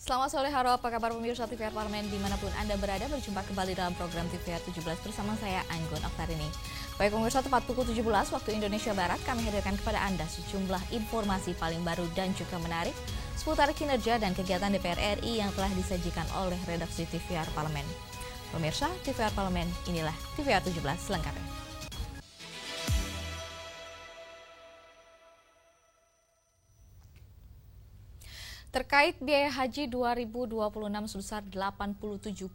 Selamat sore, halo, apa kabar pemirsa TVR Parlemen dimanapun Anda berada, berjumpa kembali dalam program TVR 17 bersama saya Anggun Oktarini. Baik pemirsa, tepat pukul 17 waktu Indonesia Barat, kami hadirkan kepada Anda sejumlah informasi paling baru dan juga menarik seputar kinerja dan kegiatan DPR RI yang telah disajikan oleh redaksi TVR Parlemen. Pemirsa, TVR Parlemen, inilah TVR 17 selengkapnya. Terkait biaya haji 2026 sebesar 87,4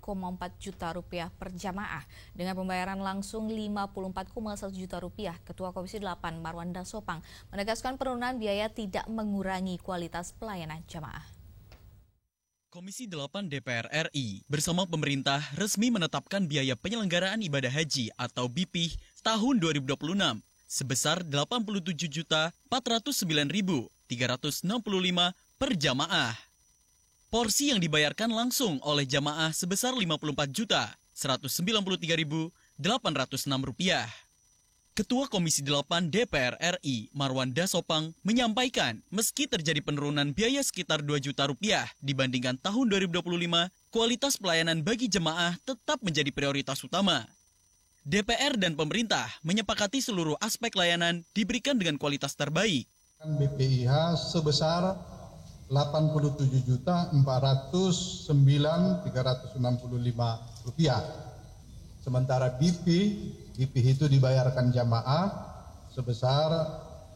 juta rupiah per jamaah dengan pembayaran langsung 54,1 juta rupiah, Ketua Komisi 8 Marwan Dasopang menegaskan penurunan biaya tidak mengurangi kualitas pelayanan jamaah. Komisi 8 DPR RI bersama pemerintah resmi menetapkan biaya penyelenggaraan ibadah haji atau BIPIH tahun 2026 sebesar 87.409.365 per jamaah. Porsi yang dibayarkan langsung oleh jamaah sebesar Rp50.193.806. Ketua Komisi 8 DPR RI Marwan Dasopang menyampaikan meski terjadi penurunan biaya sekitar 2 juta rupiah dibandingkan tahun 2025, kualitas pelayanan bagi jemaah tetap menjadi prioritas utama. DPR dan pemerintah menyepakati seluruh aspek layanan diberikan dengan kualitas terbaik. BPIH sebesar Rp87.409.365. Sementara BIPIH itu dibayarkan jamaah sebesar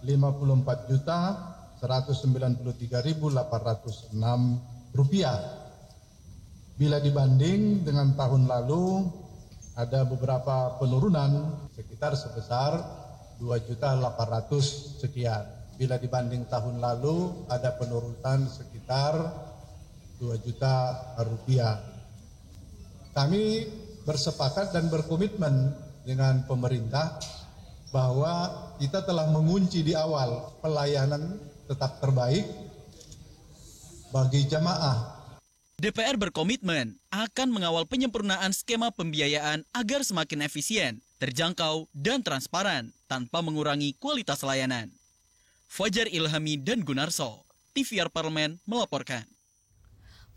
Rp54.193.806. Bila dibanding dengan tahun lalu ada beberapa penurunan sekitar sebesar 2.800.000 sekian. Bila dibanding tahun lalu ada penurunan sekitar 2 juta rupiah. Kami bersepakat dan berkomitmen dengan pemerintah bahwa kita telah mengunci di awal pelayanan tetap terbaik bagi jamaah. DPR berkomitmen akan mengawal penyempurnaan skema pembiayaan agar semakin efisien, terjangkau, dan transparan tanpa mengurangi kualitas layanan. Fajar Ilhami dan Gunarso, TVR Parlemen melaporkan.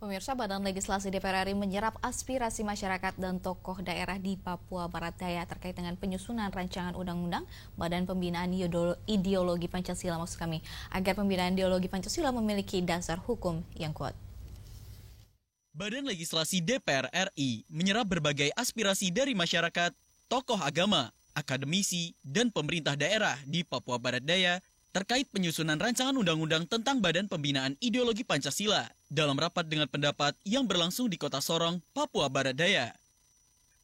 Pemirsa, Badan Legislasi DPR RI menyerap aspirasi masyarakat dan tokoh daerah di Papua Barat Daya terkait dengan penyusunan rancangan undang-undang Badan Pembinaan Ideologi Pancasila agar pembinaan ideologi Pancasila memiliki dasar hukum yang kuat. Badan Legislasi DPR RI menyerap berbagai aspirasi dari masyarakat, tokoh agama, akademisi, dan pemerintah daerah di Papua Barat Daya terkait penyusunan rancangan undang-undang tentang Badan Pembinaan Ideologi Pancasila dalam rapat dengan pendapat yang berlangsung di Kota Sorong, Papua Barat Daya.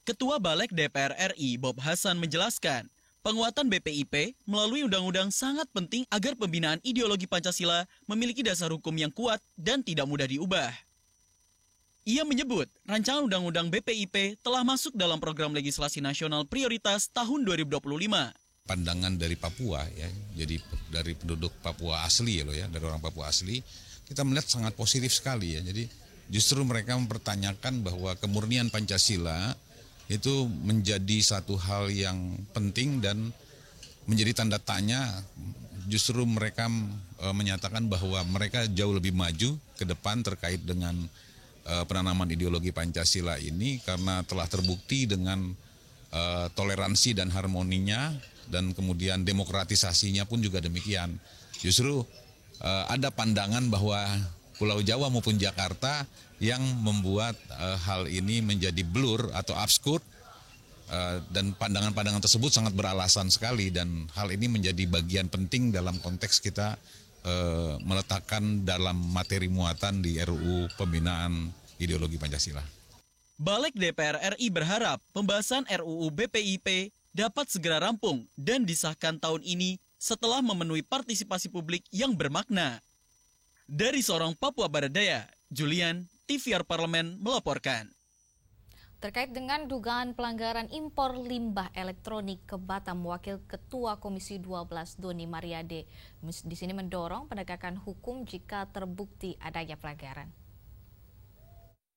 Ketua Balek DPR RI Bob Hasan menjelaskan, penguatan BPIP melalui undang-undang sangat penting agar pembinaan ideologi Pancasila memiliki dasar hukum yang kuat dan tidak mudah diubah. Ia menyebut, rancangan undang-undang BPIP telah masuk dalam program legislasi nasional prioritas tahun 2025. Pandangan dari Papua ya, jadi dari penduduk Papua asli ya, dari orang Papua asli, kita melihat sangat positif sekali ya. Jadi justru mereka mempertanyakan bahwa kemurnian Pancasila itu menjadi satu hal yang penting dan menjadi tanda tanya. Justru mereka menyatakan bahwa mereka jauh lebih maju ke depan terkait dengan penanaman ideologi Pancasila ini karena telah terbukti dengan toleransi dan harmoninya. Dan kemudian demokratisasinya pun juga demikian. Justru ada pandangan bahwa Pulau Jawa maupun Jakarta yang membuat hal ini menjadi blur atau obskur, dan pandangan-pandangan tersebut sangat beralasan sekali, dan hal ini menjadi bagian penting dalam konteks kita meletakkan dalam materi muatan di RUU Pembinaan Ideologi Pancasila. Balek DPR RI berharap pembahasan RUU BPIP dapat segera rampung dan disahkan tahun ini setelah memenuhi partisipasi publik yang bermakna. Dari Sorong, Papua Barat Daya, Julian, TVR Parlemen melaporkan. Terkait dengan dugaan pelanggaran impor limbah elektronik ke Batam, Wakil Ketua Komisi 12 Doni Mariade di sini mendorong penegakan hukum jika terbukti adanya pelanggaran.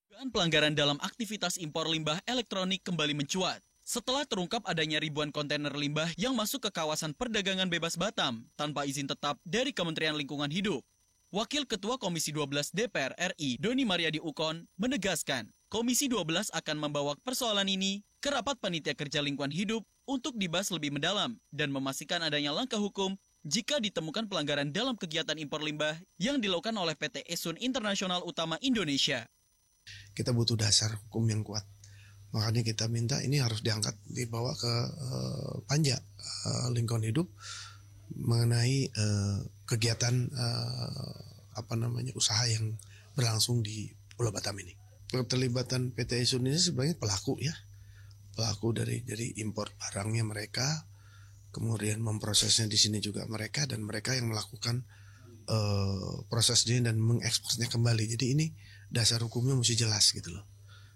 Dugaan pelanggaran dalam aktivitas impor limbah elektronik kembali mencuat setelah terungkap adanya ribuan kontainer limbah yang masuk ke kawasan perdagangan bebas Batam tanpa izin tetap dari Kementerian Lingkungan Hidup. Wakil Ketua Komisi 12 DPR RI, Doni Mariadi Ukon, menegaskan Komisi 12 akan membawa persoalan ini ke rapat panitia kerja lingkungan hidup untuk dibahas lebih mendalam dan memastikan adanya langkah hukum jika ditemukan pelanggaran dalam kegiatan impor limbah yang dilakukan oleh PT Esun Internasional Utama Indonesia. Kita butuh dasar hukum yang kuat. Makanya kita minta ini harus diangkat, dibawa ke panja lingkungan hidup mengenai kegiatan usaha yang berlangsung di Pulau Batam ini. Keterlibatan PT Esun ini sebenarnya pelaku dari impor barangnya mereka, kemudian memprosesnya di sini juga mereka, dan mereka yang melakukan prosesnya dan mengeksposnya kembali. Jadi ini dasar hukumnya mesti jelas gitu loh.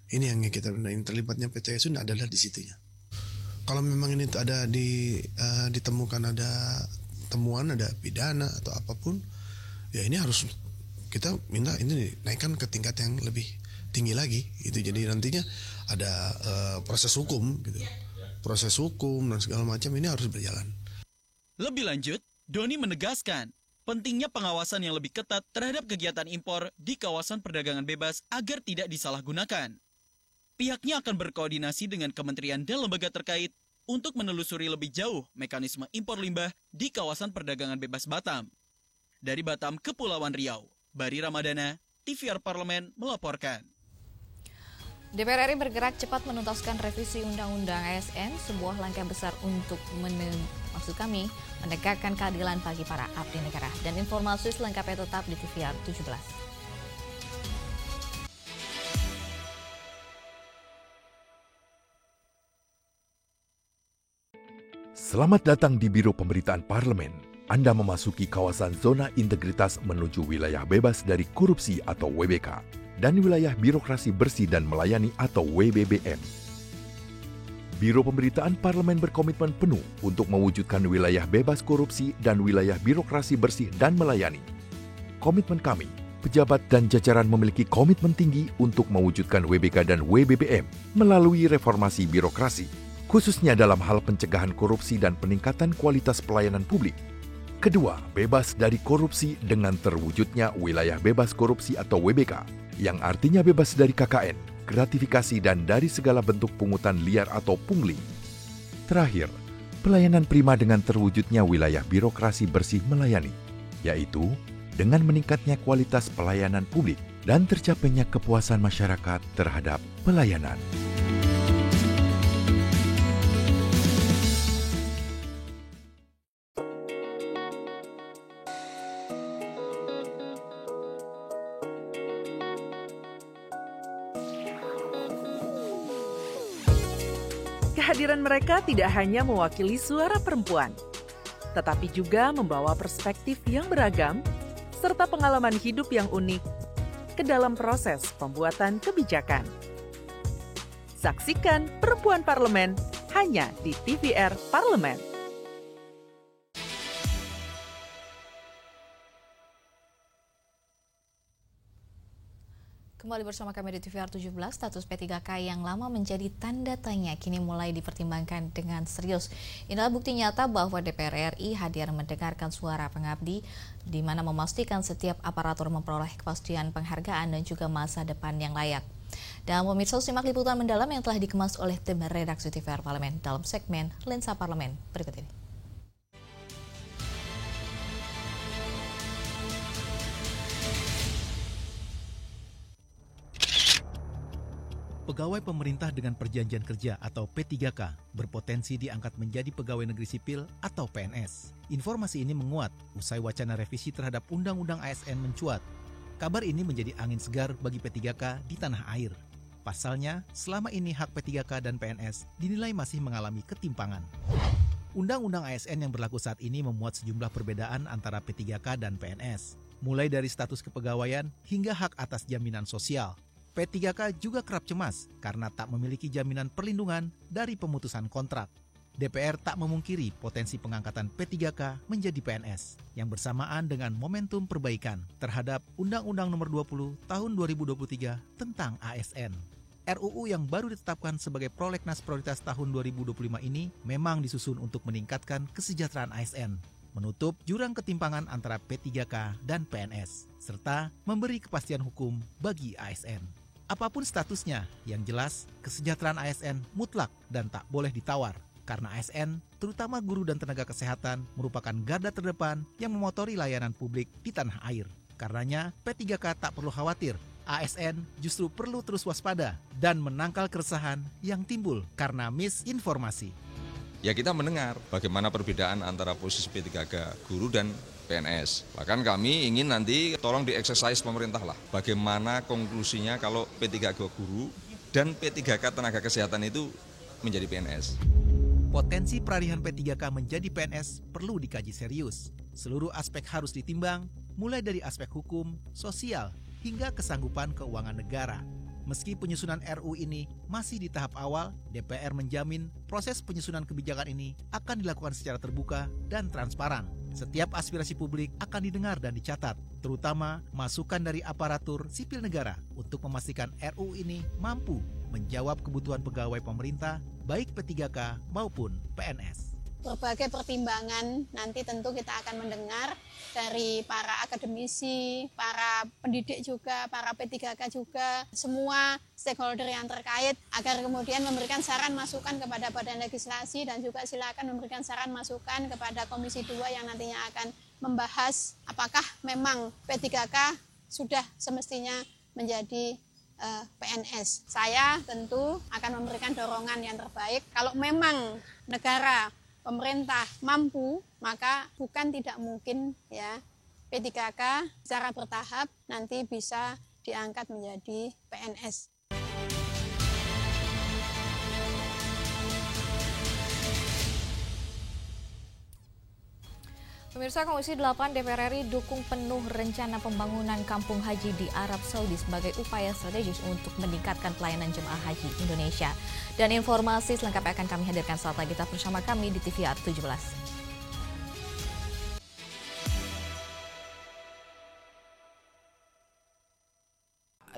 Ini yang kita yang terlibatnya PT Esun adalah di situnya. Kalau memang ini ada ditemukan ada temuan, ada pidana atau apapun, ya ini harus kita minta ini dinaikkan ke tingkat yang lebih tinggi lagi. Itu jadi nantinya ada proses hukum gitu. Proses hukum dan segala macam ini harus berjalan. Lebih lanjut, Doni menegaskan pentingnya pengawasan yang lebih ketat terhadap kegiatan impor di kawasan perdagangan bebas agar tidak disalahgunakan. Pihaknya akan berkoordinasi dengan kementerian dan lembaga terkait untuk menelusuri lebih jauh mekanisme impor limbah di kawasan perdagangan bebas Batam. Dari Batam, Kepulauan Riau, Bari Ramadana, TVR Parlemen melaporkan. DPR RI bergerak cepat menuntaskan revisi Undang-Undang ASN, sebuah langkah besar untuk menegakkan keadilan bagi para abdi negara. Dan informasi selengkapnya tetap di TVR 17. Selamat datang di Biro Pemberitaan Parlemen. Anda memasuki kawasan zona integritas menuju wilayah bebas dari korupsi atau WBK dan wilayah birokrasi bersih dan melayani atau WBBM. Biro Pemberitaan Parlemen berkomitmen penuh untuk mewujudkan wilayah bebas korupsi dan wilayah birokrasi bersih dan melayani. Komitmen kami, pejabat dan jajaran memiliki komitmen tinggi untuk mewujudkan WBK dan WBBM melalui reformasi birokrasi, khususnya dalam hal pencegahan korupsi dan peningkatan kualitas pelayanan publik. Kedua, bebas dari korupsi dengan terwujudnya wilayah bebas korupsi atau WBK, yang artinya bebas dari KKN, gratifikasi dan dari segala bentuk pungutan liar atau pungli. Terakhir, pelayanan prima dengan terwujudnya wilayah birokrasi bersih melayani, yaitu dengan meningkatnya kualitas pelayanan publik dan tercapainya kepuasan masyarakat terhadap pelayanan. Kehadiran mereka tidak hanya mewakili suara perempuan, tetapi juga membawa perspektif yang beragam serta pengalaman hidup yang unik ke dalam proses pembuatan kebijakan. Saksikan Perempuan Parlemen hanya di TVR Parlemen. Kembali bersama kami di TVR 17, status P3K yang lama menjadi tanda tanya kini mulai dipertimbangkan dengan serius. Inilah bukti nyata bahwa DPR RI hadir mendengarkan suara pengabdi, di mana memastikan setiap aparatur memperoleh kepastian penghargaan dan juga masa depan yang layak. Dan pemirsa, simak liputan mendalam yang telah dikemas oleh tim redaksi TVR Parlemen dalam segmen Lensa Parlemen berikut ini. Pegawai pemerintah dengan perjanjian kerja atau P3K berpotensi diangkat menjadi pegawai negeri sipil atau PNS. Informasi ini menguat usai wacana revisi terhadap Undang-Undang ASN mencuat. Kabar ini menjadi angin segar bagi P3K di tanah air. Pasalnya, selama ini hak P3K dan PNS dinilai masih mengalami ketimpangan. Undang-Undang ASN yang berlaku saat ini memuat sejumlah perbedaan antara P3K dan PNS, mulai dari status kepegawaian hingga hak atas jaminan sosial. P3K juga kerap cemas karena tak memiliki jaminan perlindungan dari pemutusan kontrak. DPR tak memungkiri potensi pengangkatan P3K menjadi PNS yang bersamaan dengan momentum perbaikan terhadap Undang-Undang Nomor 20 Tahun 2023 tentang ASN. RUU yang baru ditetapkan sebagai prolegnas prioritas tahun 2025 ini memang disusun untuk meningkatkan kesejahteraan ASN. menutup jurang ketimpangan antara P3K dan PNS, serta memberi kepastian hukum bagi ASN. Apapun statusnya, yang jelas kesejahteraan ASN mutlak dan tak boleh ditawar. Karena ASN, terutama guru dan tenaga kesehatan, merupakan garda terdepan yang memotori layanan publik di tanah air. Karenanya, P3K tak perlu khawatir. ASN justru perlu terus waspada dan menangkal keresahan yang timbul karena misinformasi. Ya kita mendengar bagaimana perbedaan antara posisi P3K guru dan PNS. Bahkan kami ingin nanti tolong di-exercise pemerintah lah. Bagaimana konklusinya kalau P3K guru dan P3K tenaga kesehatan itu menjadi PNS. Potensi peralihan P3K menjadi PNS perlu dikaji serius. Seluruh aspek harus ditimbang, mulai dari aspek hukum, sosial, hingga kesanggupan keuangan negara. Meski penyusunan RU ini masih di tahap awal, DPR menjamin proses penyusunan kebijakan ini akan dilakukan secara terbuka dan transparan. Setiap aspirasi publik akan didengar dan dicatat, terutama masukan dari aparatur sipil negara untuk memastikan RU ini mampu menjawab kebutuhan pegawai pemerintah, baik P3K maupun PNS. Berbagai pertimbangan nanti tentu kita akan mendengar dari para akademisi, para pendidik juga, para P3K juga, semua stakeholder yang terkait agar kemudian memberikan saran masukan kepada Badan Legislasi dan juga silakan memberikan saran masukan kepada Komisi 2 yang nantinya akan membahas apakah memang P3K sudah semestinya menjadi PNS. Saya tentu akan memberikan dorongan yang terbaik. Kalau memang negara pemerintah mampu, maka bukan tidak mungkin ya P3K secara bertahap nanti bisa diangkat menjadi PNS. Pemirsa, Komisi 8 DPR RI dukung penuh rencana pembangunan kampung haji di Arab Saudi sebagai upaya strategis untuk meningkatkan pelayanan jemaah haji Indonesia. Dan informasi selengkapnya akan kami hadirkan saat lagi, tetap bersama kami di TVR 17.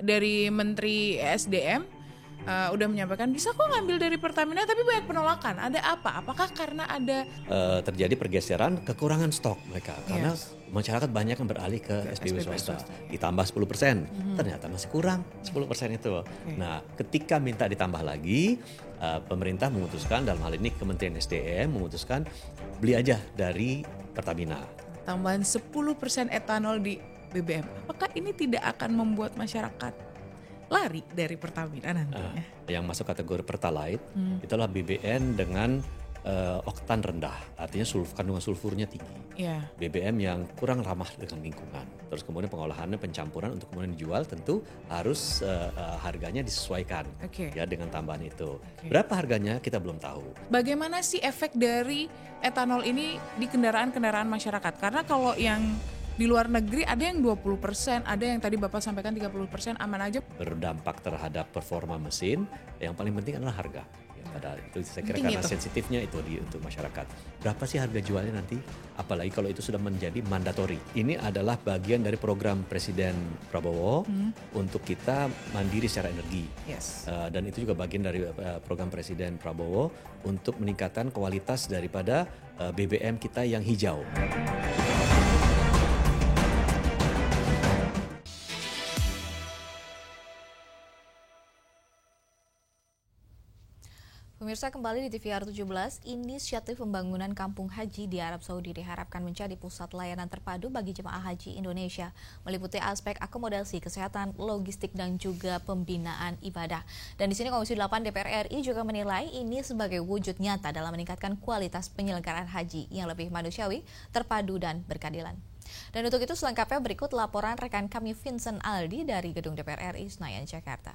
Dari Menteri ESDM udah menyampaikan bisa kok ngambil dari Pertamina, tapi banyak penolakan. Ada apa? Apakah karena ada terjadi pergeseran kekurangan stok mereka karena masyarakat banyak yang beralih ke SPBU swasta. Ditambah 10%, ternyata masih kurang 10% itu. Nah, ketika minta ditambah lagi, pemerintah memutuskan, dalam hal ini Kementerian SDM memutuskan beli aja dari Pertamina. Tambahan 10% etanol di BBM. Apakah ini tidak akan membuat masyarakat lari dari Pertamina nantinya? Yang masuk kategori Pertalite itulah BBM dengan oktan rendah, artinya kandungan sulfurnya tinggi. BBM yang kurang ramah dengan lingkungan. Terus kemudian pengolahannya, pencampuran untuk kemudian dijual tentu harus harganya disesuaikan ya dengan tambahan itu. Berapa harganya kita belum tahu. Bagaimana sih efek dari etanol ini di kendaraan-kendaraan masyarakat? Karena kalau yang di luar negeri ada yang 20%, ada yang tadi Bapak sampaikan 30%, aman aja. Berdampak terhadap performa mesin, yang paling penting adalah harga. Ya, pada itu saya kira karena sensitifnya itu untuk masyarakat. Berapa sih harga jualnya nanti? Apalagi kalau itu sudah menjadi mandatori. Ini adalah bagian dari program Presiden Prabowo untuk kita mandiri secara energi. Dan itu juga bagian dari program Presiden Prabowo untuk meningkatkan kualitas daripada BBM kita yang hijau. Pemirsa, kembali di TVR 17, inisiatif pembangunan kampung haji di Arab Saudi diharapkan menjadi pusat layanan terpadu bagi jemaah haji Indonesia, meliputi aspek akomodasi, kesehatan, logistik, dan juga pembinaan ibadah. Dan di sini Komisi 8 DPR RI juga menilai ini sebagai wujud nyata dalam meningkatkan kualitas penyelenggaraan haji yang lebih manusiawi, terpadu, dan berkeadilan. Dan untuk itu selengkapnya berikut laporan rekan kami Vincent Aldi dari Gedung DPR RI Senayan, Jakarta.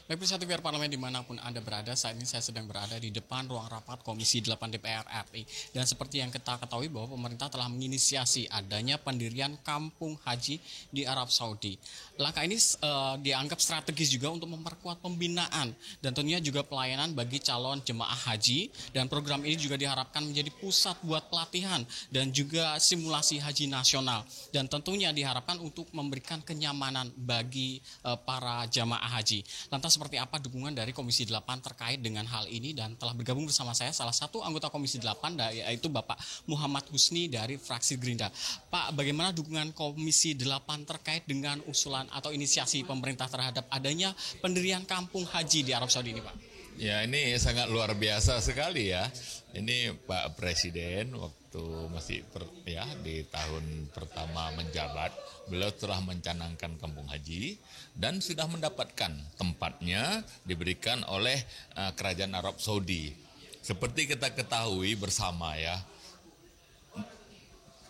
Baik pemirsa TVR Parlemen dimanapun Anda berada, saat ini saya sedang berada di depan ruang rapat Komisi 8 DPR RI. Dan seperti yang kita ketahui bahwa pemerintah telah menginisiasi adanya pendirian kampung haji di Arab Saudi. Langkah ini dianggap strategis juga untuk memperkuat pembinaan dan tentunya juga pelayanan bagi calon jemaah haji. Dan program ini juga diharapkan menjadi pusat buat pelatihan dan juga simulasi haji nasional. Dan tentunya diharapkan untuk memberikan kenyamanan bagi para jemaah haji. Lantas seperti apa dukungan dari Komisi 8 terkait dengan hal ini, dan telah bergabung bersama saya salah satu anggota Komisi 8 yaitu Bapak Muhammad Husni dari fraksi Gerindra. Pak, bagaimana dukungan Komisi 8 terkait dengan usulan atau inisiasi pemerintah terhadap adanya pendirian kampung haji di Arab Saudi ini, Pak? Ya, ini sangat luar biasa sekali ya. Ini Pak Presiden waktu masih di tahun pertama menjabat, beliau telah mencanangkan kampung haji dan sudah mendapatkan tempatnya diberikan oleh Kerajaan Arab Saudi. Seperti kita ketahui bersama ya,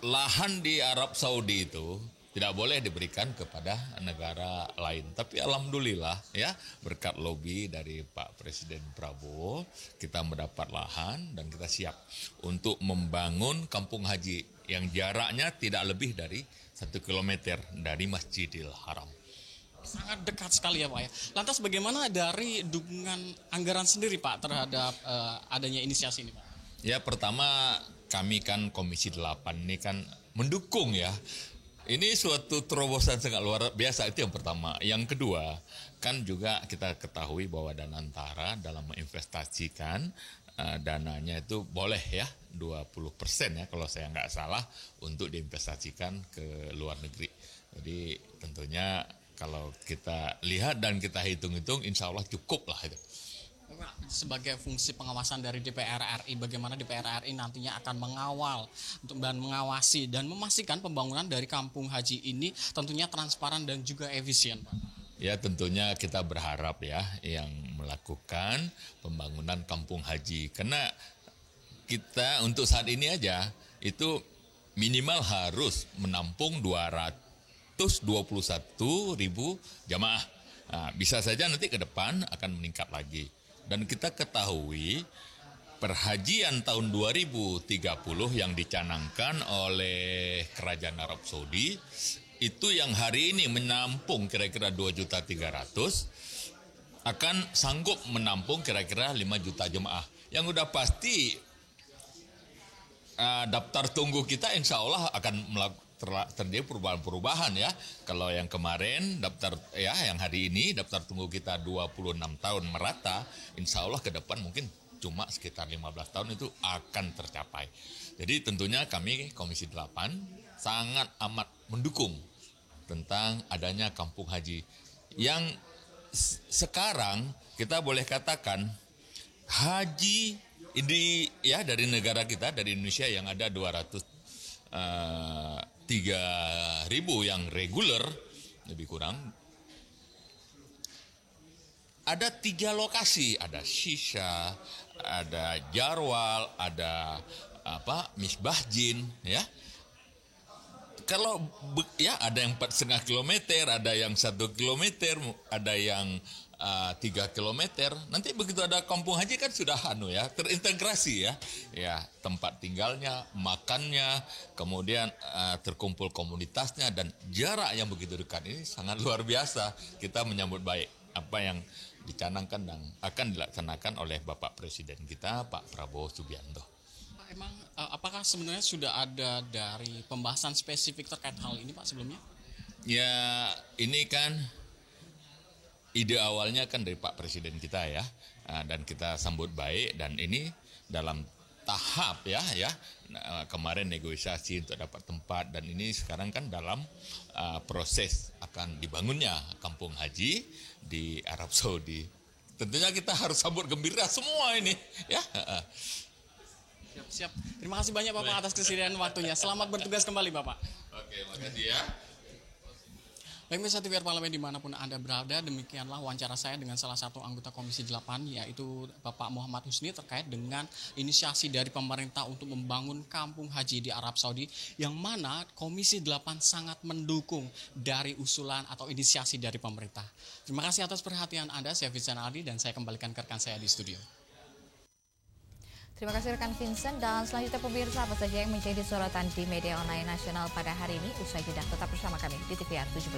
lahan di Arab Saudi itu tidak boleh diberikan kepada negara lain. Tapi alhamdulillah ya, berkat lobby dari Pak Presiden Prabowo, kita mendapat lahan dan kita siap untuk membangun kampung haji yang jaraknya tidak lebih dari 1 kilometer dari Masjidil Haram. Sangat dekat sekali ya Pak ya. Lantas bagaimana dari dukungan anggaran sendiri Pak terhadap adanya inisiasi ini Pak? Ya, pertama kami kan Komisi 8 ini kan mendukung ya. Ini suatu terobosan sangat luar biasa, itu yang pertama. Yang kedua, kan juga kita ketahui bahwa Danantara dalam menginvestasikan dananya itu boleh ya 20% ya kalau saya nggak salah untuk diinvestasikan ke luar negeri. Jadi tentunya kalau kita lihat dan kita hitung-hitung insya Allah cukup lah itu. Sebagai fungsi pengawasan dari DPR RI, bagaimana DPR RI nantinya akan mengawal dan mengawasi dan memastikan pembangunan dari kampung haji ini tentunya transparan dan juga efisien, Pak? Ya, tentunya kita berharap ya yang melakukan pembangunan kampung haji, karena kita untuk saat ini aja itu minimal harus menampung 221.000 jamaah. Nah, bisa saja nanti ke depan akan meningkat lagi. Dan kita ketahui perhajian tahun 2030 yang dicanangkan oleh Kerajaan Arab Saudi itu yang hari ini menampung kira-kira 2.300.000 akan sanggup menampung kira-kira 5 juta jemaah. Yang udah pasti daftar tunggu kita insya Allah akan terjadi perubahan-perubahan ya. Kalau yang kemarin daftar ya, yang hari ini daftar tunggu kita 26 tahun merata, insya Allah ke depan mungkin cuma sekitar 15 tahun itu akan tercapai. Jadi tentunya kami Komisi 8 sangat amat mendukung tentang adanya kampung haji yang sekarang kita boleh katakan haji ini ya dari negara kita, dari Indonesia yang ada 3.000 yang reguler lebih kurang, ada 3 lokasi, ada Shisha, ada Jarwal, ada Misbah Jin ya. Kalau ya ada yang 4,5 kilometer, ada yang 1 kilometer, ada yang 3 kilometer. Nanti begitu ada kampung haji kan sudah terintegrasi ya tempat tinggalnya, makannya, kemudian terkumpul komunitasnya dan jarak yang begitu dekat ini sangat luar biasa. Kita menyambut baik apa yang dicanangkan dan akan dilaksanakan oleh Bapak Presiden kita Pak Prabowo Subianto. Pak, emang apakah sebenarnya sudah ada dari pembahasan spesifik terkait hal ini Pak sebelumnya? Ya, ini kan ide awalnya kan dari Pak Presiden kita ya, dan kita sambut baik dan ini dalam tahap ya kemarin negosiasi untuk dapat tempat dan ini sekarang kan dalam proses akan dibangunnya kampung haji di Arab Saudi. Tentunya kita harus sambut gembira semua ini ya. Siap. Terima kasih banyak Bapak atas kesediaan waktunya. Selamat bertugas kembali Bapak. Oke, makasih ya. Baik, pemirsa TVR Parlemen dimanapun Anda berada, demikianlah wawancara saya dengan salah satu anggota Komisi 8 yaitu Bapak Muhammad Husni terkait dengan inisiasi dari pemerintah untuk membangun kampung haji di Arab Saudi yang mana Komisi 8 sangat mendukung dari usulan atau inisiasi dari pemerintah. Terima kasih atas perhatian Anda, saya Vincent Aldi dan saya kembalikan ke rekan saya di studio. Terima kasih rekan Vincent, dan selanjutnya pemirsa apa saja yang menjadi sorotan di media online nasional pada hari ini. Usai jeda tetap bersama kami di TVR 17.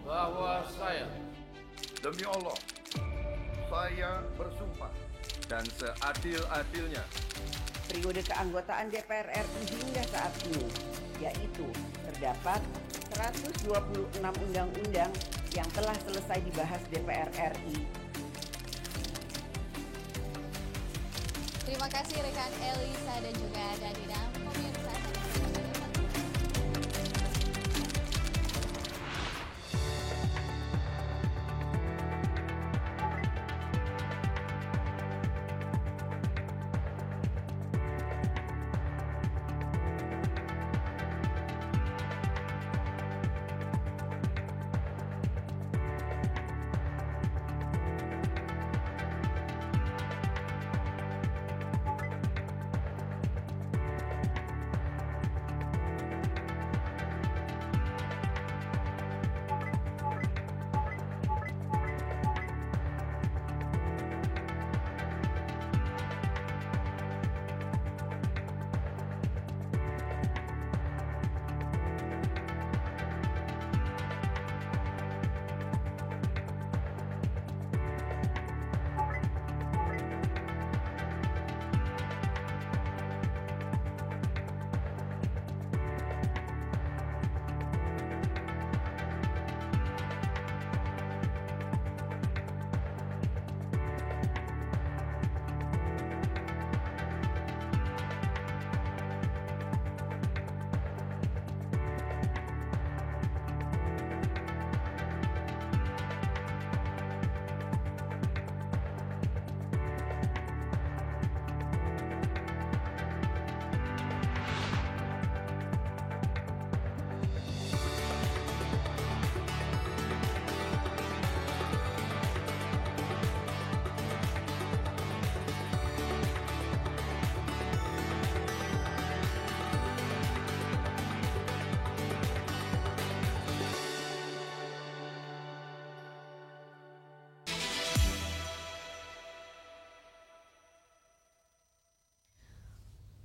Bahwa saya demi Allah saya bersumpah dan seadil-adilnya periode keanggotaan DPR RI hingga saat ini, yaitu terdapat 126 undang-undang yang telah selesai dibahas DPR RI. Terima kasih rekan Elisa dan juga Dadina. Pemirsa,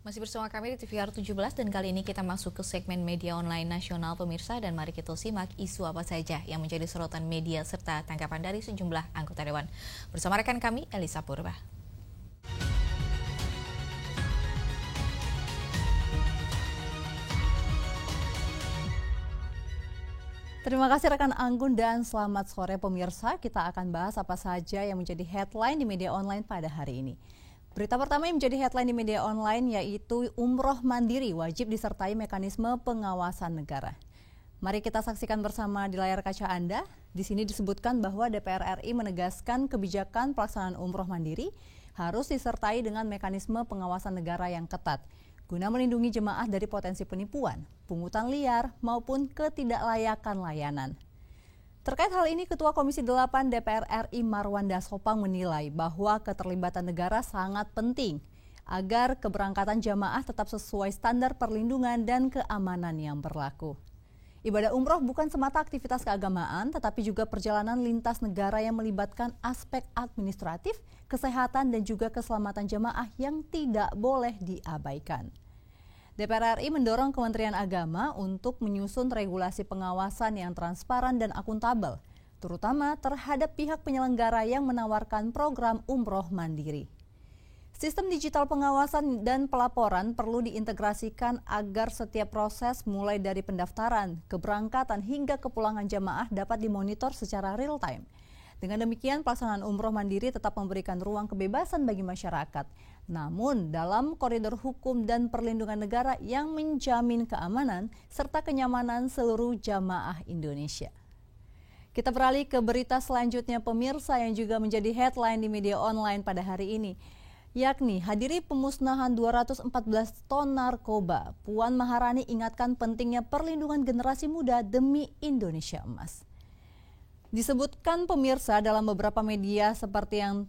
masih bersama kami di TVR 17 dan kali ini kita masuk ke segmen media online nasional pemirsa dan mari kita simak isu apa saja yang menjadi sorotan media serta tanggapan dari sejumlah anggota dewan. Bersama rekan kami Elisa Purba. Terima kasih rekan Anggun dan selamat sore pemirsa. Kita akan bahas apa saja yang menjadi headline di media online pada hari ini. Berita pertama yang menjadi headline di media online yaitu umroh mandiri wajib disertai mekanisme pengawasan negara. Mari kita saksikan bersama di layar kaca Anda. Di sini disebutkan bahwa DPR RI menegaskan kebijakan pelaksanaan umroh mandiri harus disertai dengan mekanisme pengawasan negara yang ketat guna melindungi jemaah dari potensi penipuan, pungutan liar maupun ketidaklayakan layanan. Terkait hal ini, Ketua Komisi 8 DPR RI Marwanda Sopang menilai bahwa keterlibatan negara sangat penting agar keberangkatan jamaah tetap sesuai standar perlindungan dan keamanan yang berlaku. Ibadah umroh bukan semata aktivitas keagamaan, tetapi juga perjalanan lintas negara yang melibatkan aspek administratif, kesehatan, dan juga keselamatan jamaah yang tidak boleh diabaikan. DPR RI mendorong Kementerian Agama untuk menyusun regulasi pengawasan yang transparan dan akuntabel, terutama terhadap pihak penyelenggara yang menawarkan program umroh mandiri. Sistem digital pengawasan dan pelaporan perlu diintegrasikan agar setiap proses mulai dari pendaftaran, keberangkatan hingga kepulangan jamaah dapat dimonitor secara real time. Dengan demikian, pelaksanaan umroh mandiri tetap memberikan ruang kebebasan bagi masyarakat, namun dalam koridor hukum dan perlindungan negara yang menjamin keamanan serta kenyamanan seluruh jamaah Indonesia. Kita beralih ke berita selanjutnya pemirsa yang juga menjadi headline di media online pada hari ini, yakni hadiri pemusnahan 214 ton narkoba. Puan Maharani ingatkan pentingnya perlindungan generasi muda demi Indonesia Emas. Disebutkan pemirsa dalam beberapa media seperti yang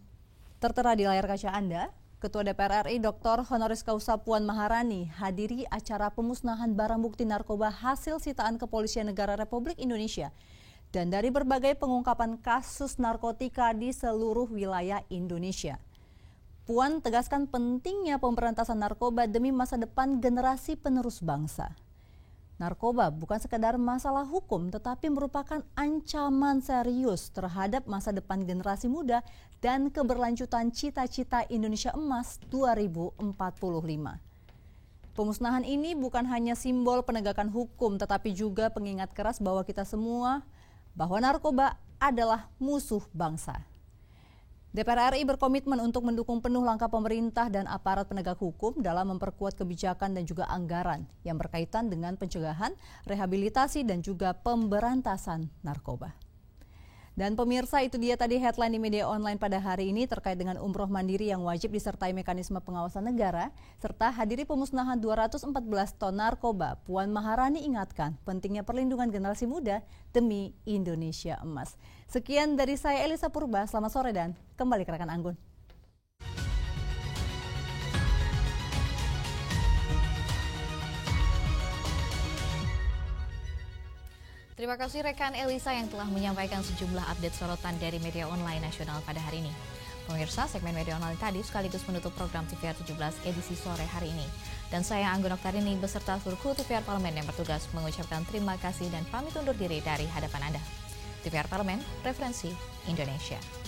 tertera di layar kaca Anda, Ketua DPR RI Dr. Honoris Causa Puan Maharani hadiri acara pemusnahan barang bukti narkoba hasil sitaan Kepolisian Negara Republik Indonesia dan dari berbagai pengungkapan kasus narkotika di seluruh wilayah Indonesia. Puan tegaskan pentingnya pemberantasan narkoba demi masa depan generasi penerus bangsa. Narkoba bukan sekedar masalah hukum, tetapi merupakan ancaman serius terhadap masa depan generasi muda dan keberlanjutan cita-cita Indonesia Emas 2045. Pemusnahan ini bukan hanya simbol penegakan hukum, tetapi juga pengingat keras bahwa kita semua, bahwa narkoba adalah musuh bangsa. DPR RI berkomitmen untuk mendukung penuh langkah pemerintah dan aparat penegak hukum dalam memperkuat kebijakan dan juga anggaran yang berkaitan dengan pencegahan, rehabilitasi, dan juga pemberantasan narkoba. Dan pemirsa, itu dia tadi headline di media online pada hari ini terkait dengan umroh mandiri yang wajib disertai mekanisme pengawasan negara, serta hadiri pemusnahan 214 ton narkoba. Puan Maharani ingatkan pentingnya perlindungan generasi muda demi Indonesia Emas. Sekian dari saya Elisa Purba, selamat sore dan kembali ke rekan Anggun. Terima kasih rekan Elisa yang telah menyampaikan sejumlah update sorotan dari media online nasional pada hari ini. Pemirsa, segmen media online tadi sekaligus menutup program TVR 17 edisi sore hari ini. Dan saya Anggun Oktarini beserta seluruh kru TVR Parlemen yang bertugas mengucapkan terima kasih dan pamit undur diri dari hadapan Anda. TVR Parlemen, referensi Indonesia.